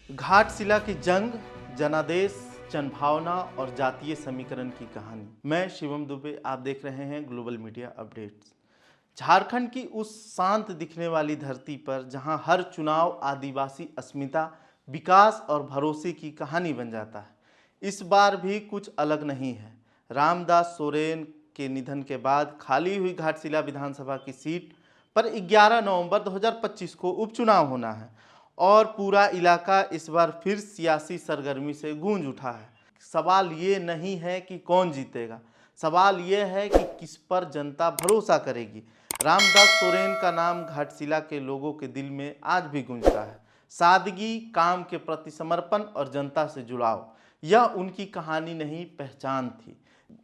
घाटशिला की जंग, जनादेश, जनभावना और जातीय समीकरण की कहानी। मैं शिवम दुबे, आप देख रहे हैं ग्लोबल मीडिया अपडेट्स। झारखंड की उस शांत दिखने वाली धरती पर जहां हर चुनाव आदिवासी अस्मिता, विकास और भरोसे की कहानी बन जाता है, इस बार भी कुछ अलग नहीं है। रामदास सोरेन के निधन के बाद खाली हुई घाटशिला विधानसभा की सीट पर 11 नवंबर 2025 को उपचुनाव होना है और पूरा इलाका इस बार फिर सियासी सरगर्मी से गूंज उठा है। सवाल ये नहीं है कि कौन जीतेगा, सवाल ये है कि किस पर जनता भरोसा करेगी। रामदास सोरेन का नाम घाटशिला के लोगों के दिल में आज भी गूंजता है। सादगी, काम के प्रति समर्पण और जनता से जुड़ाव, यह उनकी कहानी नहीं, पहचान थी।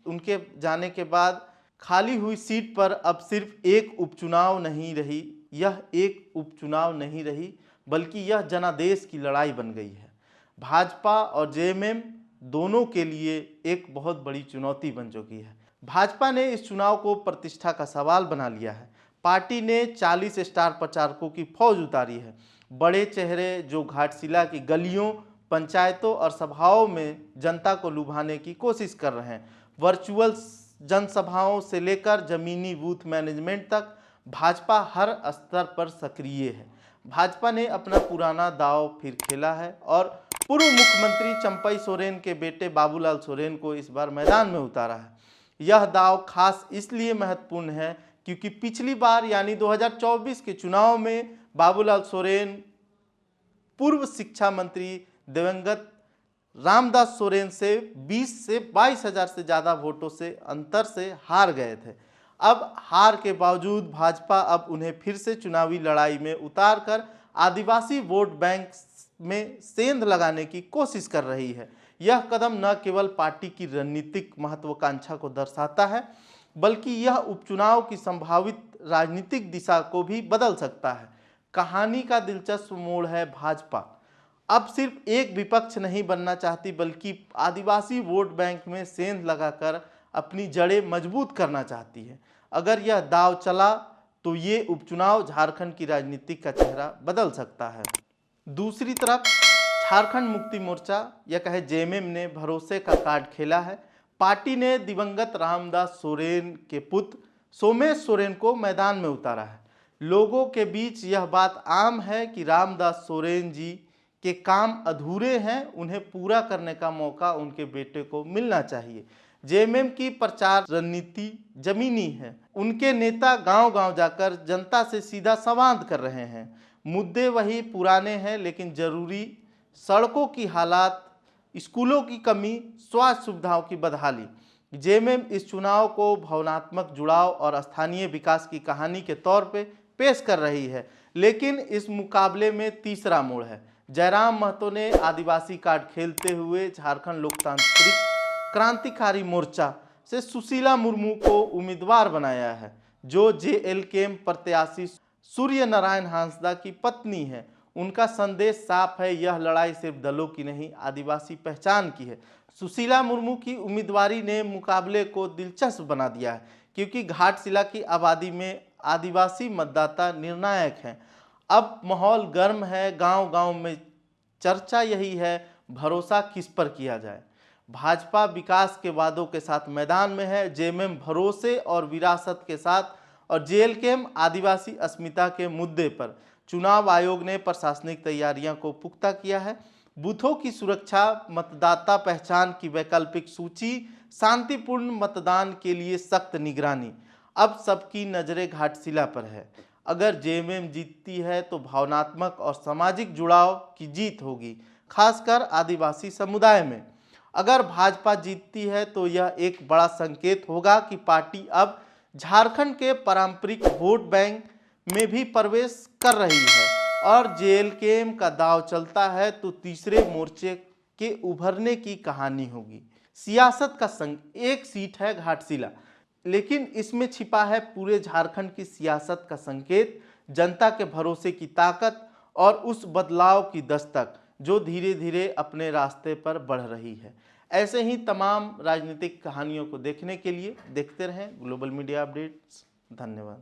उनके जाने के बाद खाली हुई सीट पर अब सिर्फ एक उपचुनाव नहीं रही, यह एक उपचुनाव नहीं रही बल्कि यह जनादेश की लड़ाई बन गई है। भाजपा और जेएमएम दोनों के लिए एक बहुत बड़ी चुनौती बन चुकी है। भाजपा ने इस चुनाव को प्रतिष्ठा का सवाल बना लिया है। पार्टी ने 40 स्टार प्रचारकों की फौज उतारी है। बड़े चेहरे जो घाटशिला की गलियों, पंचायतों और सभाओं में जनता को लुभाने की कोशिश कर रहे हैं। वर्चुअल जनसभाओं से लेकर जमीनी बूथ मैनेजमेंट तक भाजपा हर स्तर पर सक्रिय है। भाजपा ने अपना पुराना दांव फिर खेला है और पूर्व मुख्यमंत्री चंपई सोरेन के बेटे बाबूलाल सोरेन को इस बार मैदान में उतारा है। यह दांव खास इसलिए महत्वपूर्ण है क्योंकि पिछली बार यानी 2024 के चुनाव में बाबूलाल सोरेन पूर्व शिक्षा मंत्री दिवंगत रामदास सोरेन से 20 से 22 हजार से ज़्यादा वोटों से अंतर से हार गए थे। अब हार के बावजूद भाजपा अब उन्हें फिर से चुनावी लड़ाई में उतारकर आदिवासी वोट बैंक में सेंध लगाने की कोशिश कर रही है। यह कदम न केवल पार्टी की रणनीतिक महत्वाकांक्षा को दर्शाता है बल्कि यह उपचुनाव की संभावित राजनीतिक दिशा को भी बदल सकता है। कहानी का दिलचस्प मोड़ है भाजपा अब सिर्फ एक विपक्ष नहीं बनना चाहती बल्कि आदिवासी वोट बैंक में सेंध लगाकर अपनी जड़ें मजबूत करना चाहती है। अगर यह दांव चला तो ये उपचुनाव झारखंड की राजनीति का चेहरा बदल सकता है। दूसरी तरफ झारखंड मुक्ति मोर्चा या कहे जेएमएम ने भरोसे का कार्ड खेला है। पार्टी ने दिवंगत रामदास सोरेन के पुत्र सोमेश सोरेन को मैदान में उतारा है। लोगों के बीच यह बात आम है कि रामदास सोरेन जी के काम अधूरे हैं, उन्हें पूरा करने का मौका उनके बेटे को मिलना चाहिए। जेएमएम की प्रचार रणनीति जमीनी है। उनके नेता गांव-गांव जाकर जनता से सीधा संवाद कर रहे हैं। मुद्दे वही पुराने हैं लेकिन जरूरी सड़कों की हालात, स्कूलों की कमी, स्वास्थ्य सुविधाओं की बदहाली। जेएमएम इस चुनाव को भावनात्मक जुड़ाव और स्थानीय विकास की कहानी के तौर पे पेश कर रही है। लेकिन इस मुकाबले में तीसरा मोड़ है। जयराम महतो ने आदिवासी कार्ड खेलते हुए झारखंड लोकतांत्रिक क्रांतिकारी मोर्चा से सुशीला मुर्मू को उम्मीदवार बनाया है, जो जेएलकेएम प्रत्याशी सूर्य नारायण हांसदा की पत्नी है। उनका संदेश साफ है, यह लड़ाई सिर्फ दलों की नहीं, आदिवासी पहचान की है। सुशीला मुर्मू की उम्मीदवारी ने मुकाबले को दिलचस्प बना दिया है क्योंकि घाटशिला की आबादी में आदिवासी मतदाता निर्णायक हैं। अब माहौल गर्म है, गांव-गांव में चर्चा यही है, भरोसा किस पर किया जाए। भाजपा विकास के वादों के साथ मैदान में है, जेएमएम भरोसे और विरासत के साथ और जेएलकेएम आदिवासी अस्मिता के मुद्दे पर। चुनाव आयोग ने प्रशासनिक तैयारियों को पुख्ता किया है। बूथों की सुरक्षा, मतदाता पहचान की वैकल्पिक सूची, शांतिपूर्ण मतदान के लिए सख्त निगरानी। अब सबकी नजरें घाटशिला पर है। अगर जेएमएम जीतती है तो भावनात्मक और सामाजिक जुड़ाव की जीत होगी, खासकर आदिवासी समुदाय में। अगर भाजपा जीतती है तो यह एक बड़ा संकेत होगा कि पार्टी अब झारखंड के पारंपरिक वोट बैंक में भी प्रवेश कर रही है। और जेएलकेएम का दांव चलता है तो तीसरे मोर्चे के उभरने की कहानी होगी। सियासत का संग एक सीट है घाटशिला, लेकिन इसमें छिपा है पूरे झारखंड की सियासत का संकेत, जनता के भरोसे की ताकत और उस बदलाव की दस्तक जो धीरे धीरे अपने रास्ते पर बढ़ रही है। ऐसे ही तमाम राजनीतिक कहानियों को देखने के लिए देखते रहें ग्लोबल मीडिया अपडेट्स। धन्यवाद।